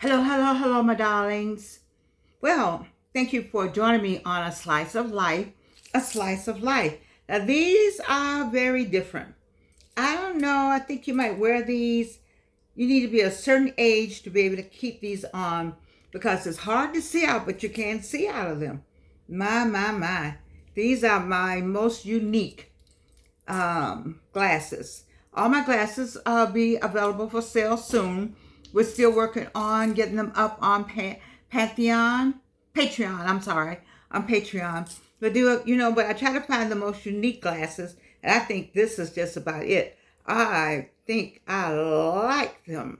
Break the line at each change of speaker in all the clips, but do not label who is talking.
Hello, hello, hello, my darlings. Well, thank you for joining me on A Slice of Life. A Slice of Life. Now, these are very different. I don't know. I think you might wear these. You need to be a certain age to be able to keep these on because it's hard to see out, but you can see out of them. My. These are my most unique glasses. All my glasses will be available for sale soon. We're still working on getting them up on Patreon. I'm sorry, on Patreon. But I try to find the most unique glasses, and I think this is just about it. I think I like them.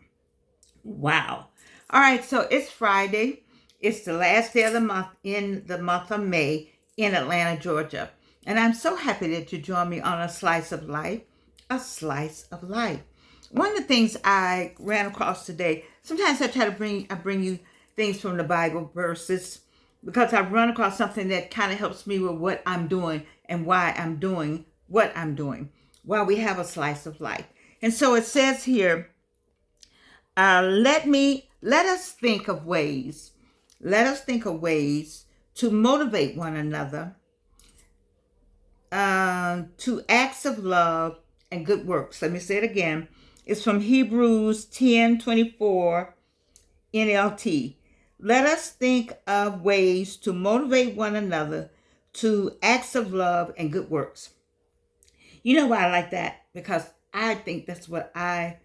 Wow. All right, so it's Friday. It's the last day of the month in the month of May in Atlanta, Georgia. And I'm so happy that you joined me on A Slice of Life. A Slice of Life. One of the things I ran across today, sometimes I bring you things from the Bible verses because I run across something that kind of helps me with what I'm doing and why I'm doing what I'm doing while we have a slice of life. And so it says here, let us think of ways. Let us think of ways to motivate one another to acts of love and good works. Let me say it again. It's from Hebrews 10:24 NLT. Let us think of ways to motivate one another to acts of love and good works. You know why I like that? Because I think that's what I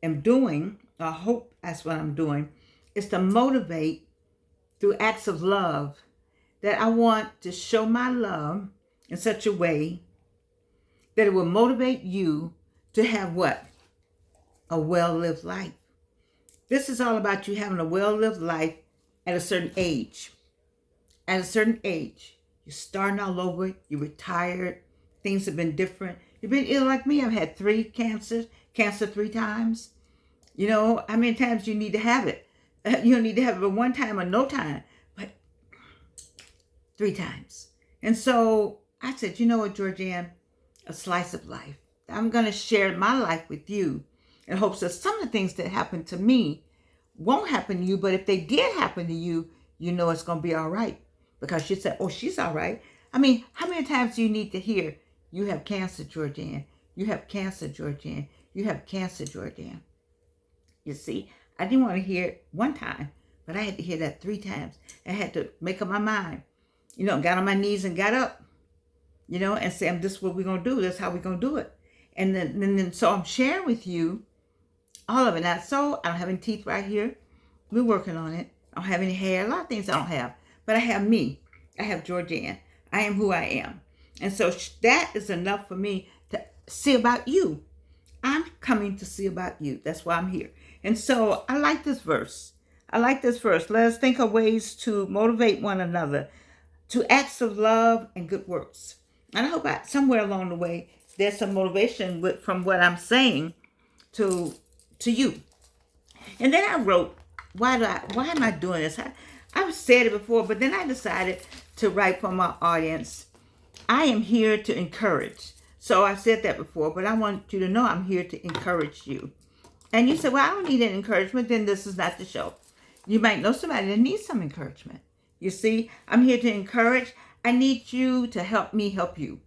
am doing. I hope that's what I'm doing, is to motivate through acts of love, that I want to show my love in such a way that it will motivate you to have what? A well-lived life. This is all about you having a well-lived life at a certain age. At a certain age, you're starting all over, you're retired, things have been different. You've been ill like me. I've had 3 cancers, cancer 3 times. You know, how many times you need to have it? You don't need to have it one time or no time, but 3 times. And so I said, you know what, Georgianne? A slice of life. I'm going to share my life with you in hopes that some of the things that happened to me won't happen to you, but if they did happen to you, you know it's going to be all right. Because she said, oh, she's all right. I mean, how many times do you need to hear, you have cancer, Georgianne? You have cancer, Georgianne. You have cancer, Georgianne. You see, I didn't want to hear it one time, but I had to hear that 3 times. I had to make up my mind. Got on my knees and got up, and say, this is what we're going to do. This is how we're going to do it. And then, so I'm sharing with you all of it. Now, so I don't have any teeth right here. We're working on it. I don't have any hair. A lot of things I don't have. But I have me. I have Georgianne. I am who I am. And so that is enough for me to see about you. I'm coming to see about you. That's why I'm here. And so I like this verse. Let us think of ways to motivate one another to acts of love and good works. And I hope somewhere along the way, there's some motivation from what I'm saying to you. And then I wrote, why am I doing this? I've said it before, but then I decided to write for my audience. I am here to encourage. So I said that before, but I want you to know I'm here to encourage you. And you say, well, I don't need any encouragement, then this is not the show. You might know somebody that needs some encouragement. You see, I'm here to encourage. I need you to help me help you.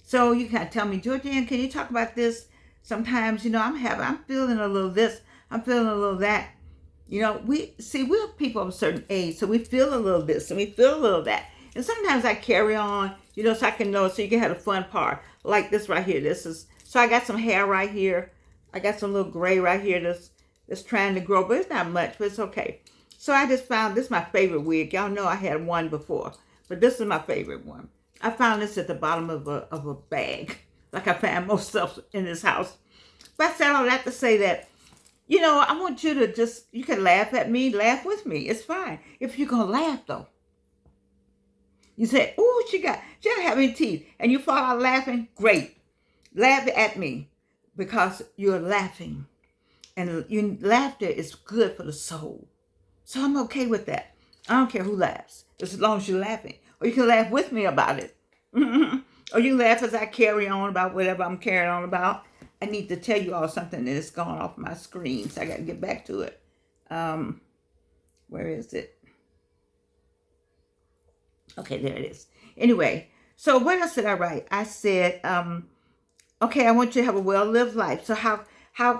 So you can tell me, Georgianne, can you talk about this? Sometimes, I'm feeling a little this, I'm feeling a little that. We're people of a certain age, so we feel a little this and we feel a little that. And sometimes I carry on, so I can know, so you can have the fun part. Like this right here. So I got some hair right here. I got some little gray right here that's trying to grow, but it's not much, but it's okay. So I just found this is my favorite wig. Y'all know I had one before, but this is my favorite one. I found this at the bottom of a bag, like I found most stuff in this house. But I said all that to say that, I want you to you can laugh at me, laugh with me. It's fine. If you're going to laugh, though. You say, oh, she doesn't have any teeth. And you fall out laughing, great. Laugh at me because you're laughing. And laughter is good for the soul. So I'm okay with that. I don't care who laughs, as long as you're laughing. Or you can laugh with me about it. Or you laugh as I carry on about whatever I'm carrying on about. I need to tell you all something that has gone off my screen, so I got to get back to it. Where is it? Okay, there it is. Anyway, so what else did I write? I said, okay, I want you to have a well-lived life. So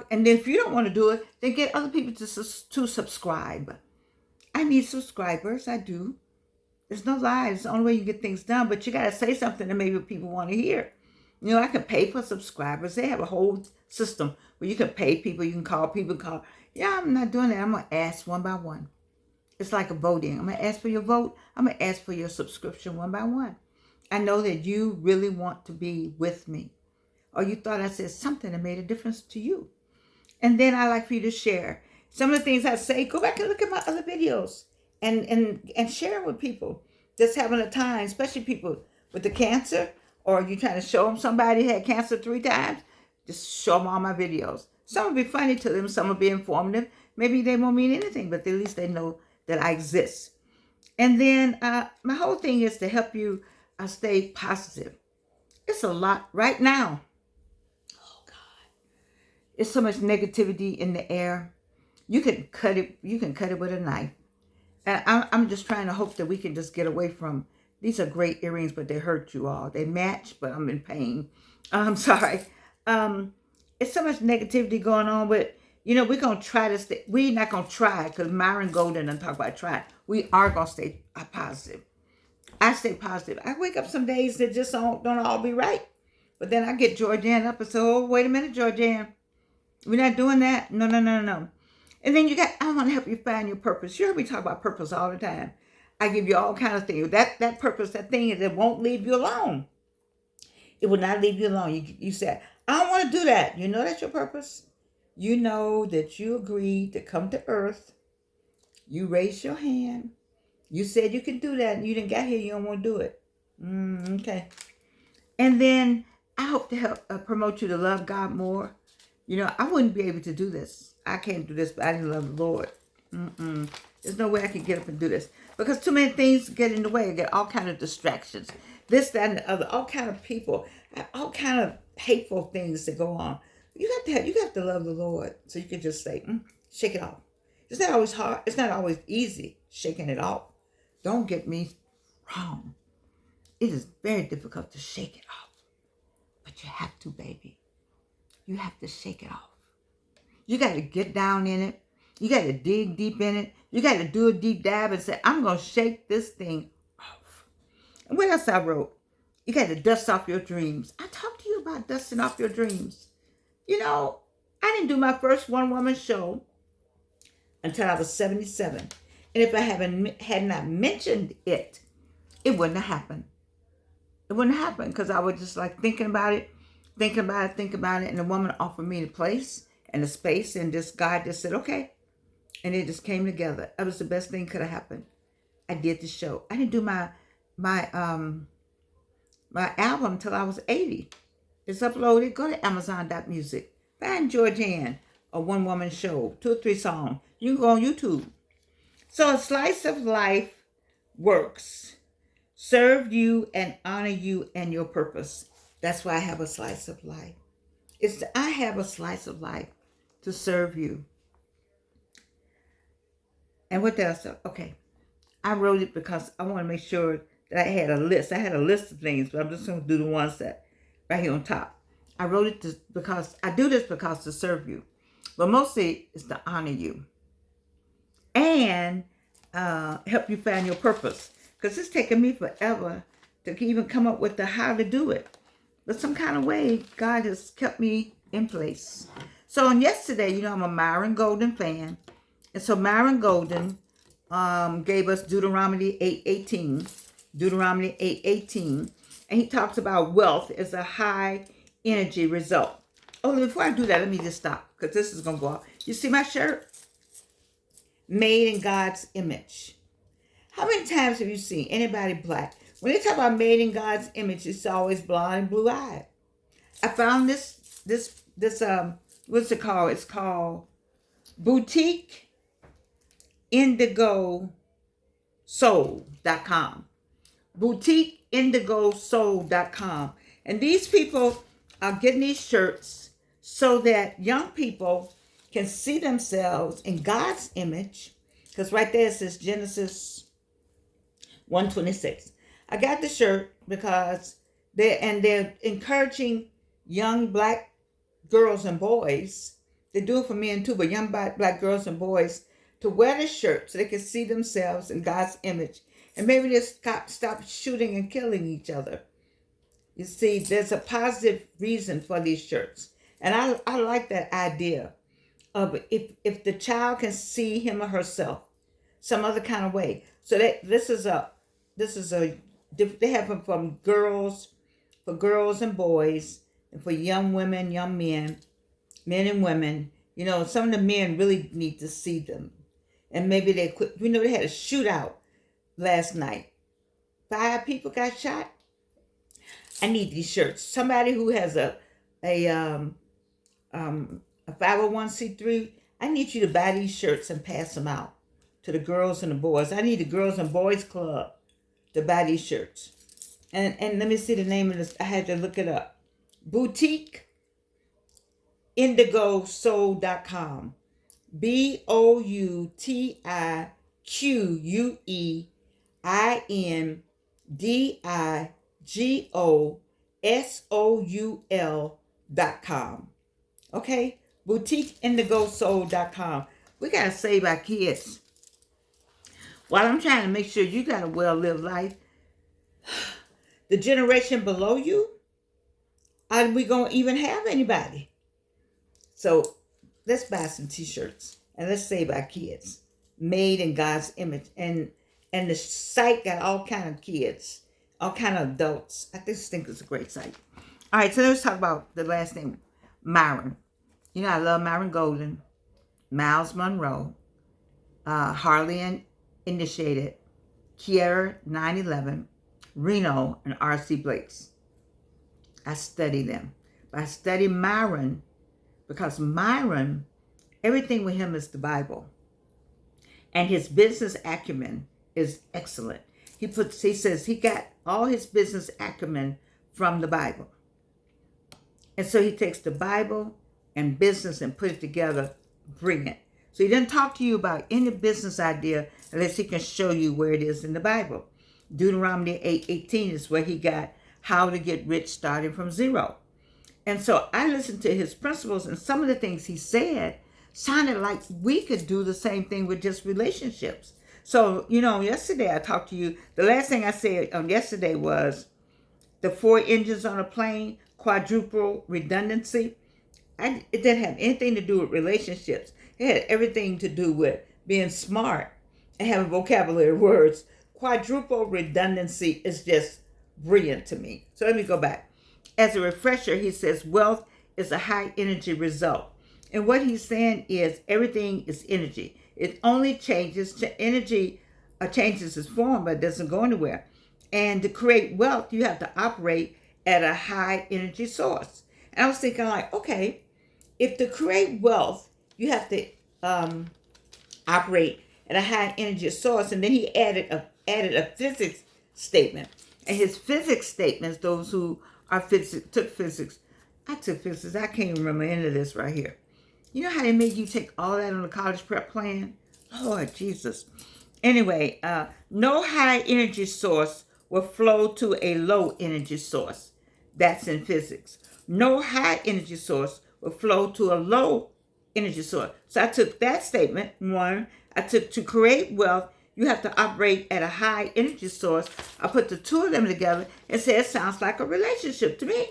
and if you don't want to do it, then get other people to subscribe. I need subscribers. I do. There's no lie. It's the only way you get things done. But you got to say something that maybe people want to hear. You know, I can pay for subscribers. They have a whole system where you can pay people. You can call people. Yeah, I'm not doing that. I'm going to ask one by one. It's like a voting. I'm going to ask for your vote. I'm going to ask for your subscription one by one. I know that you really want to be with me. Or you thought I said something that made a difference to you. And then I like for you to share. Some of the things I say, go back and look at my other videos and share with people that's having a time, especially people with the cancer, or you trying to show them somebody had cancer 3 times, just show them all my videos. Some will be funny to them, some will be informative. Maybe they won't mean anything, but at least they know that I exist. And then my whole thing is to help you stay positive. It's a lot right now. Oh God, there's so much negativity in the air. You can cut it. You can cut it with a knife. And I'm just trying to hope that we can just get away from. These are great earrings, but they hurt you all. They match, but I'm in pain. I'm sorry. It's so much negativity going on, but we're gonna try to stay. We're not gonna try because Myron Golden and talk about trying. We are gonna stay positive. I stay positive. I wake up some days that just don't all be right, but then I get Georgianne up and say, "Oh, wait a minute, Georgianne, we're not doing that. No, no, no, no." And then I want to help you find your purpose. You heard me talk about purpose all the time. I give you all kinds of things. That purpose, that thing that won't leave you alone. It will not leave you alone. You said, I don't want to do that. You know that's your purpose. You know that you agreed to come to earth. You raised your hand. You said you could do that, and you didn't get here. You don't want to do it. Okay. And then I hope to help promote you to love God more. I wouldn't be able to do this. I can't do this, but I didn't love the Lord. There's no way I can get up and do this because too many things get in the way. I get all kind of distractions, this, that, and the other. All kind of people, all kind of hateful things that go on. You have to love the Lord, so you can just say, shake it off. It's not always hard. It's not always easy shaking it off. Don't get me wrong. It is very difficult to shake it off, but you have to, baby. You have to shake it off. You got to get down in it. You got to dig deep in it. You got to do a deep dive and say, I'm going to shake this thing off. And what else I wrote? You got to dust off your dreams. I talked to you about dusting off your dreams. I didn't do my first one-woman show until I was 77. And if I had not mentioned it, it wouldn't have happened. It wouldn't happen because I was just like thinking about it. And the woman offered me the place and the space, and this guy just said, okay. And it just came together. That was the best thing could have happened. I did the show. I didn't do my album until I was 80. It's uploaded. Go to Amazon.music. Find Georgianne, a one-woman show, 2 or 3 songs. You can go on YouTube. So a slice of life works. Serve you and honor you and your purpose. That's why I have a slice of life. I have a slice of life to serve you. And what else? Okay. I wrote it because I want to make sure that I had a list. I had a list of things, but I'm just going to do the ones that right here on top. I wrote it because I do this because to serve you. But mostly it's to honor you. And help you find your purpose. Because it's taken me forever to even come up with the how to do it. But some kind of way, God has kept me in place. So on yesterday, I'm a Myron Golden fan. And so Myron Golden gave us Deuteronomy 8:18. Deuteronomy 8:18. And he talks about wealth as a high energy result. Oh, before I do that, let me just stop. Because this is going to go off. You see my shirt? Made in God's image. How many times have you seen anybody black? When they talk about made in God's image, it's always blonde and blue-eyed. I found this what's it called? It's called Boutique Indigo Soul.com. Boutique Indigo Soul.com. And these people are getting these shirts so that young people can see themselves in God's image Because right there it says Genesis 1:26. I got the shirt because they're encouraging young black girls and boys. They do it for men too, but young black girls and boys to wear the shirt so they can see themselves in God's image. And maybe they stop shooting and killing each other. You see, there's a positive reason for these shirts. And I like that idea of if the child can see him or herself some other kind of way. So this is a they have them from for girls and boys, and for young women, young men, men and women. You know, some of the men really need to see them. And maybe they quit. We know they had a shootout last night. 5 people got shot. I need these shirts. Somebody who has a 501c3, I need you to buy these shirts and pass them out to the girls and the boys. I need the Girls and Boys Club to buy these shirts. And let me see the name of this. I had to look it up. Boutique IndigoSoul.com. BouTiqueIndigoSoul.com. Okay? BoutiqueIndigoSoul.com. We got to save our kids. While I'm trying to make sure you got a well-lived life, the generation below you, are we going to even have anybody? So let's buy some t-shirts and let's save our kids. Made in God's image. And the site got all kind of kids, all kind of adults. I just think it's a great site. All right, so let's talk about the last name, Myron. You know, I love Myron Golden, Miles Monroe, Harley Initiated, Kiera 911, Reno, and R.C. Blakes. I study them. But I study Myron because Myron, everything with him is the Bible. And his business acumen is excellent. He says he got all his business acumen from the Bible. And so he takes the Bible and business and put it together, brilliant. So he doesn't talk to you about any business idea unless he can show you where it is in the Bible. Deuteronomy 8:18 is where he got how to get rich starting from zero. And so I listened to his principles, and some of the things he said sounded like we could do the same thing with just relationships. So, you know, yesterday I talked to you. The last thing I said on yesterday was the 4 engines on a plane, quadruple redundancy. It didn't have anything to do with relationships. It had everything to do with being smart and having vocabulary words. Quadruple redundancy is just brilliant to me. So let me go back. As a refresher, he says wealth is a high energy result. And what he's saying is everything is energy. It only changes to energy, changes its form, but it doesn't go anywhere. And to create wealth, you have to operate at a high energy source. And I was thinking like, okay, if to create wealth, you have to operate at a high energy source. And then he added a physics statement. And his physics statements, those who are took physics. I took physics. I can't even remember any of this right here. You know how they made you take all that on the college prep plan? Lord Jesus. Anyway, no high energy source will flow to a low energy source. That's in physics. No high energy source will flow to a low energy source. So I took that statement, one. I took to create wealth, you have to operate at a high energy source. I put the two of them together and said it sounds like a relationship to me.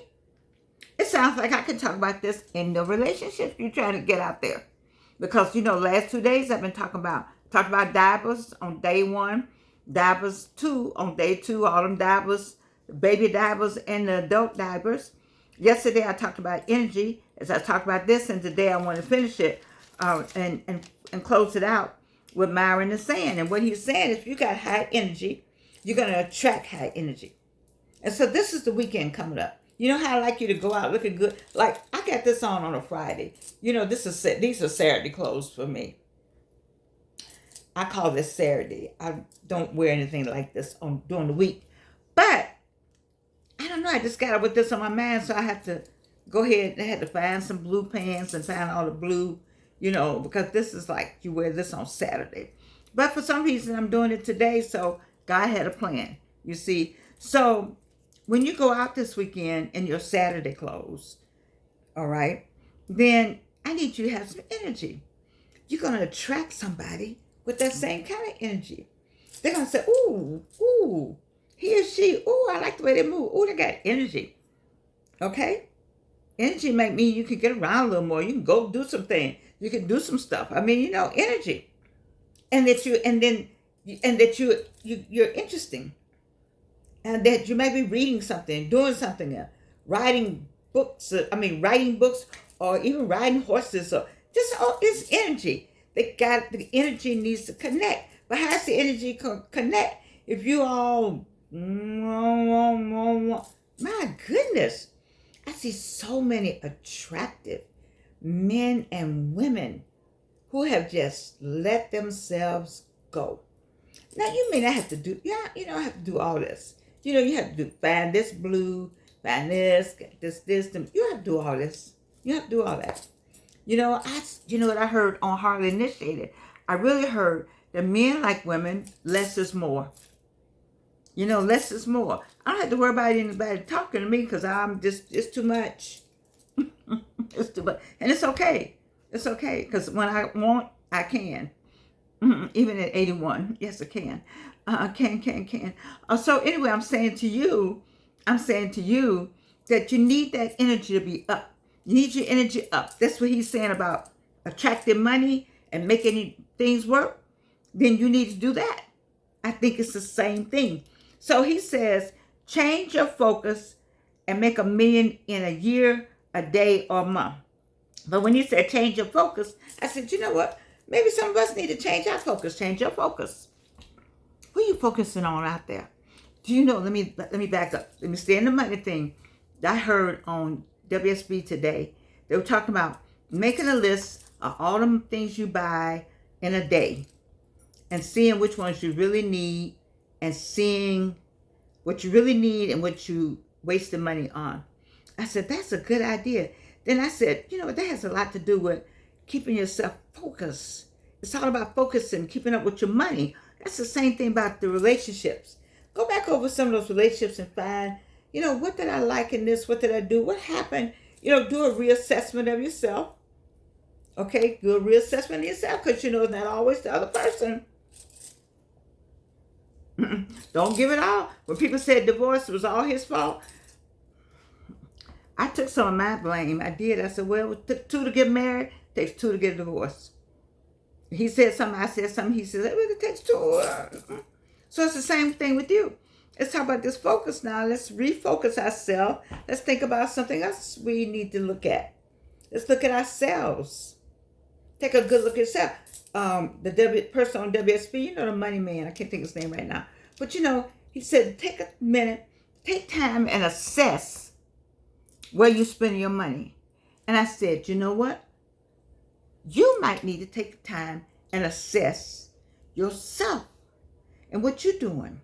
It sounds like I can talk about this in the relationship you're trying to get out there. Because, you know, last 2 days I've been talking about diapers on day 1, diapers 2 on day 2, all them diapers, baby diapers and the adult diapers. Yesterday I talked about energy as I talked about this, and today I want to finish it and close it out with Myron is saying. And what he's saying is if you got high energy, you're going to attract high energy. And so this is the weekend coming up. You know how I like you to go out looking good? Like, I got this on a Friday. You know, these are Saturday clothes for me. I call this Saturday. I don't wear anything like this during the week. But, I don't know. I just got it with this on my mind, so I have to go ahead. I had to find some blue pants and find all the blue, you know, because this is like you wear this on Saturday. But for some reason, I'm doing it today, so God had a plan, you see. So when you go out this weekend in your Saturday clothes, all right, then I need you to have some energy. You're going to attract somebody with that same kind of energy. They're going to say, ooh, ooh, he or she, ooh, I like the way they move. Ooh, they got energy. Okay? Energy make me, you can get around a little more. You can go do some things. You can do some stuff. I mean, energy. And that you, and then, and that you're interesting. And that you may be reading something, doing something, writing books, writing books, or even riding horses, or just all this energy. The energy needs to connect. But how's the energy connect if you all, my goodness, I see so many attractive men and women who have just let themselves go. Now you may not have to do, you don't have to do all this. You have to find this blue, find this, get this. You have to do all this. You have to do all that. You know what I heard on Hardly Initiated? I really heard that men like women, less is more. Less is more. I don't have to worry about anybody talking to me because it's too much. It's too much. And it's okay. It's okay because when I want, I can. Even at 81, yes, I can. Can. So anyway, I'm saying to you that you need that energy to be up. You need your energy up. That's what he's saying about attracting money and making things work. Then you need to do that. I think it's the same thing. So he says, change your focus and make $1 million in a year, a day, or a month. But when he said change your focus, I said, you know what? Maybe some of us need to change our focus. Change your focus. Who are you focusing on out there? Do you know? Let me back up. Let me stay in the money thing. I heard on WSB today, they were talking about making a list of all the things you buy in a day and seeing which ones you really need and seeing what you really need and what you wasted money on. I said, that's a good idea. Then I said, that has a lot to do with keeping yourself focused. It's all about focusing, keeping up with your money. That's the same thing about the relationships. Go back over some of those relationships and find, what did I like in this? What did I do? What happened? Do a reassessment of yourself. Okay, do a reassessment of yourself because it's not always the other person. Don't give it all. When people said divorce was all his fault, I took some of my blame. I did. I said, well, it took 2 to get married. It takes 2 to get a divorce. He said something. I said something. He said, well, it takes 2. So it's the same thing with you. Let's talk about this focus now. Let's refocus ourselves. Let's think about something else we need to look at. Let's look at ourselves. Take a good look at yourself. The person on WSB, the money man. I can't think of his name right now. But, he said, take a minute, take time and assess where you spend your money. And I said, you know what? You might need to take time and assess yourself and what you're doing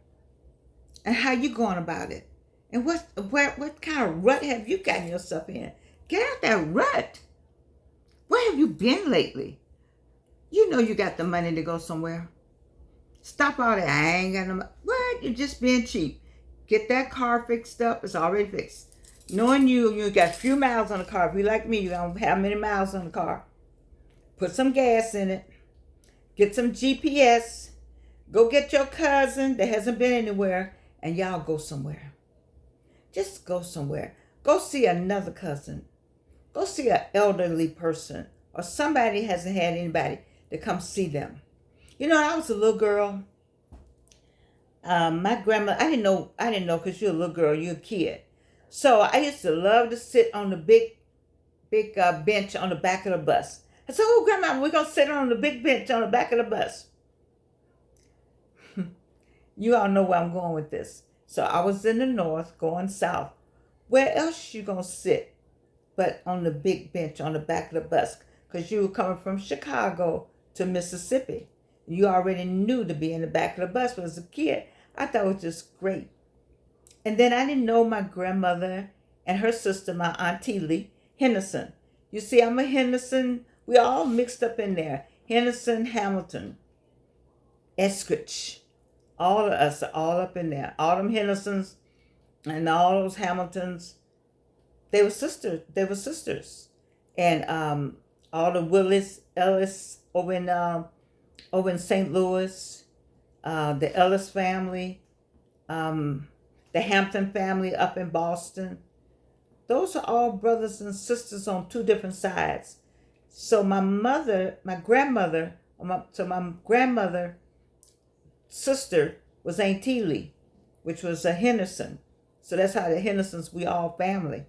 and how you're going about it. And what kind of rut have you gotten yourself in? Get out that rut. Where have you been lately? You got the money to go somewhere. Stop all that. I ain't got no money. What? You're just being cheap. Get that car fixed up. It's already fixed. Knowing you got a few miles on the car. If you like me, you don't have many miles on the car. Put some gas in it. Get some GPS. Go get your cousin that hasn't been anywhere, and y'all go somewhere. Just go somewhere. Go see another cousin. Go see an elderly person or somebody hasn't had anybody to come see them. I was a little girl. My grandma, I didn't know because you're a little girl, you're a kid. So I used to love to sit on the big bench on the back of the bus. I said, oh, Grandma, we're going to sit on the big bench on the back of the bus. You all know where I'm going with this. So I was in the north going south. Where else you going to sit but on the big bench on the back of the bus? Because you were coming from Chicago to Mississippi. You already knew to be in the back of the bus. But as a kid, I thought it was just great. And then I didn't know my grandmother and her sister, my Auntie Lee Henderson. You see, I'm a Henderson. We all mixed up in there. Henderson, Hamilton. Eskridge. All of us are all up in there. All them Hendersons and all those Hamiltons. They were sisters. They were sisters. And all the Ellis over in St. Louis, the Ellis family, the Hampton family up in Boston. Those are all brothers and sisters on two different sides. So my grandmother, sister was Aunt Teely, which was a Henderson. So that's how the Hendersons, we all family.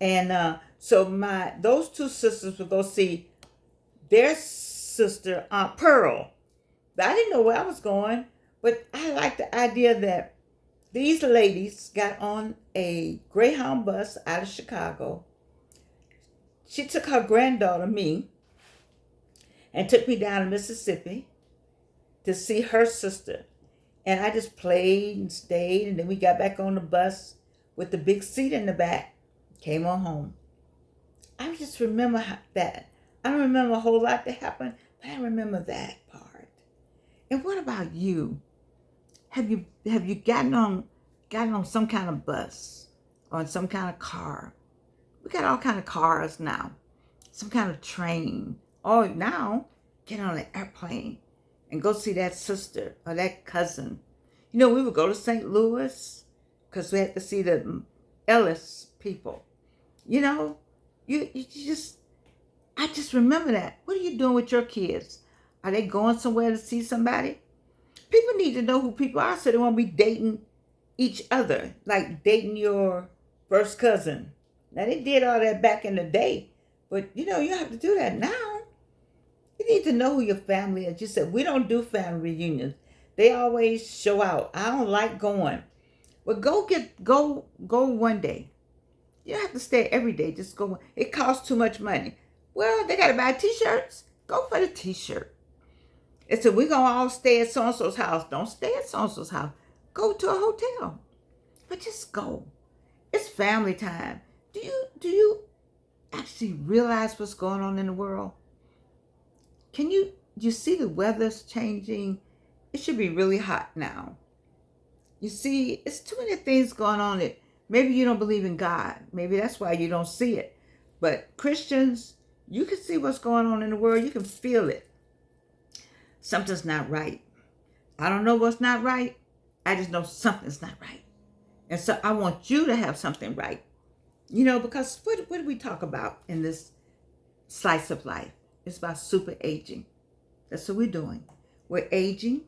And so those two sisters would go see their sister, Aunt Pearl. But I didn't know where I was going, but I liked the idea that these ladies got on a Greyhound bus out of Chicago. She took her granddaughter, me, and took me down to Mississippi to see her sister. And I just played and stayed, and then we got back on the bus with the big seat in the back. Came on home. I just remember that. I don't remember a whole lot that happened, but I remember that part. And what about you? Have you gotten on some kind of bus or in some kind of car? We got all kind of cars now. Some kind of train. Or now, get on an airplane and go see that sister or that cousin. You know, we would go to St. Louis because we had to see the Ellis people. You know, I just remember that. What are you doing with your kids? Are they going somewhere to see somebody? People need to know who people are so they won't be dating each other, like dating your first cousin. Now, they did all that back in the day, but you know, you don't have to do that now. You need to know who your family is. You said, we don't do family reunions. They always show out. I don't like going. Well, go one day. You don't have to stay every day. Just go. It costs too much money. Well, they got to buy t-shirts. Go for the t-shirt. It said, we're going to all stay at so-and-so's house. Don't stay at so-and-so's house. Go to a hotel. But just go. It's family time. Do you actually realize what's going on in the world? Do you see the weather's changing? It should be really hot now. You see, it's too many things going on that maybe you don't believe in God. Maybe that's why you don't see it. But Christians, you can see what's going on in the world. You can feel it. Something's not right. I don't know what's not right. I just know something's not right. And so I want you to have something right. You know, because what do we talk about in this slice of life? It's about super aging. That's what we're doing. We're aging.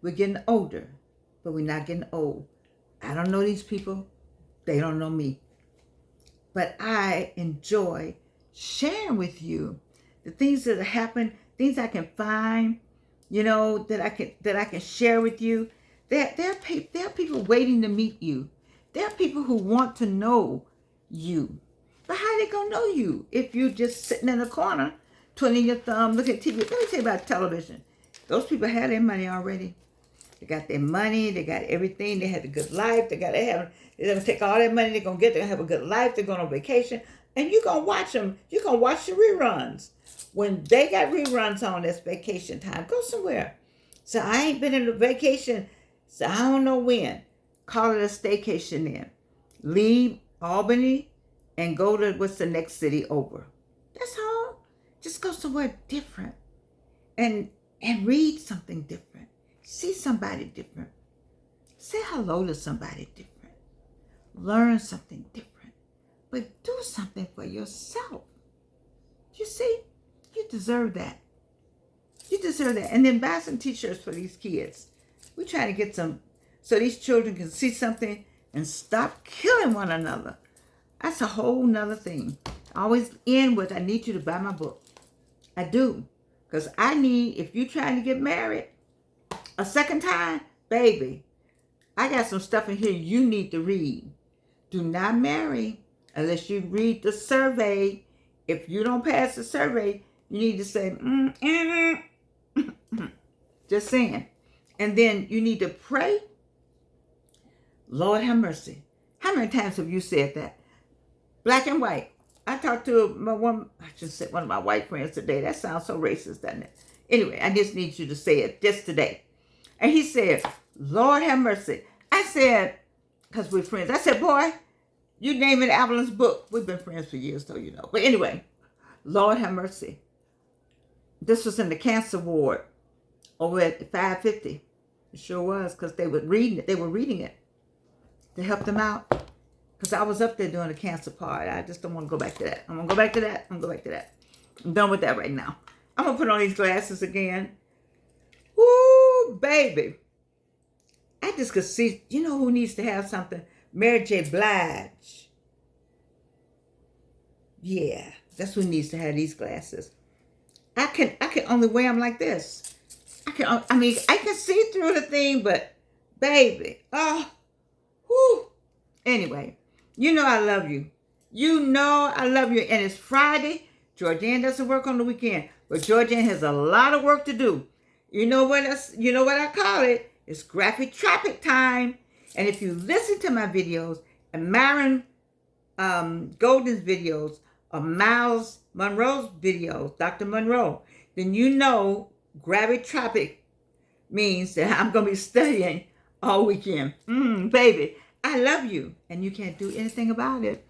We're getting older. But we're not getting old. I don't know these people. They don't know me. But I enjoy sharing with you the things that happen, things I can find, you know, that I can share with you. There are people waiting to meet you. There are people who want to know you. But how are they going to know you if you're just sitting in a corner, twiddling your thumb, looking at TV? Let me tell you about television. Those people have their money already. They got their money. They got everything. They had a good life. They're going to take all that money they're going to get. They're going to have a good life. They're going on vacation. And you're going to watch them. You're going to watch the reruns. When they got reruns on, that's vacation time. Go somewhere. So I ain't been in a vacation, so I don't know when. Call it a staycation then. Leave Albany and go to what's the next city over. That's all. Just go somewhere different. And read something different. See somebody different. Say hello to somebody different. Learn something different. But do something for yourself. You see? You deserve that. You deserve that. And then buy some t-shirts for these kids. We're trying to get some so these children can see something and stop killing one another. That's a whole nother thing. I always end with, I need you to buy my book. I do. Because I need, if you're trying to get married a second time, baby, I got some stuff in here you need to read. Do not marry unless you read the survey. If you don't pass the survey, you need to say, just saying. And then you need to pray. Lord have mercy. How many times have you said that? Black and white. I talked to one of my white friends today. That sounds so racist, doesn't it? Anyway, I just need you to say it just today. And he said, Lord have mercy. I said, because we're friends, I said, boy, you name it Evelyn's book. We've been friends for years, though, you know. But anyway, Lord have mercy. This was in the cancer ward over at 550. It sure was, because they were reading it. They were reading it to help them out. Because I was up there doing the cancer part. I just don't want to go back to that. I'm going to go back to that. I'm going to go back to that. I'm done with that right now. I'm going to put on these glasses again. Woo, baby. I just could see, you know who needs to have something? Mary J. Blige. Yeah, that's who needs to have these glasses. I can only wear them like this. I can see through the thing, but baby, oh, whoo. Anyway, you know I love you. You know I love you. And it's Friday. Georgianne doesn't work on the weekend, but Georgianne has a lot of work to do. You know what I call it? It's graphic traffic time. And if you listen to my videos and Marin Golden's videos or Miles Monroe's videos, Dr. Monroe, then you know graphic traffic means that I'm going to be studying all weekend. Baby, I love you, and you can't do anything about it.